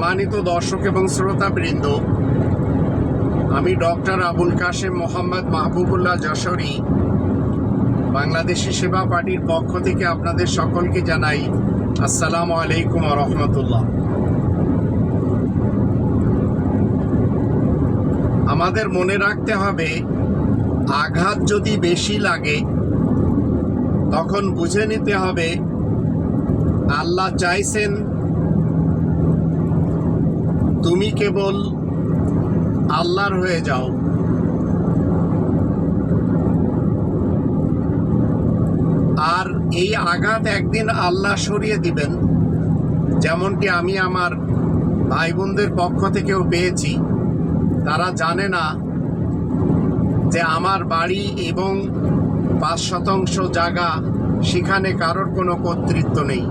সম্মানিত দর্শক এবং শ্রোতাবৃন্দ, আমি ডক্টর আবুল কাশেম মোহাম্মদ মাহবুবুল্লাহ যশোরী বাংলাদেশি সেবা পার্টির পক্ষ থেকে আপনাদের সকলকে জানাই আসসালামু আলাইকুম ওয়া রাহমাতুল্লাহ। আমাদের মনে রাখতে হবে, আঘাত যদি বেশি লাগে তখন বুঝে নিতে হবে আল্লাহ চাইছেন তুমি কেবল আল্লাহর হয়ে যাও। আর এই আঘাত একদিন আল্লাহ সরিয়ে দিবেন, যেমনটি আমি আমার ভাই বোনদের পক্ষ থেকেও পেয়েছি। তারা জানে না যে আমার বাড়ি এবং 5 শতাংশ জায়গা, সেখানে কারোর কোনো কর্তৃত্ব নেই।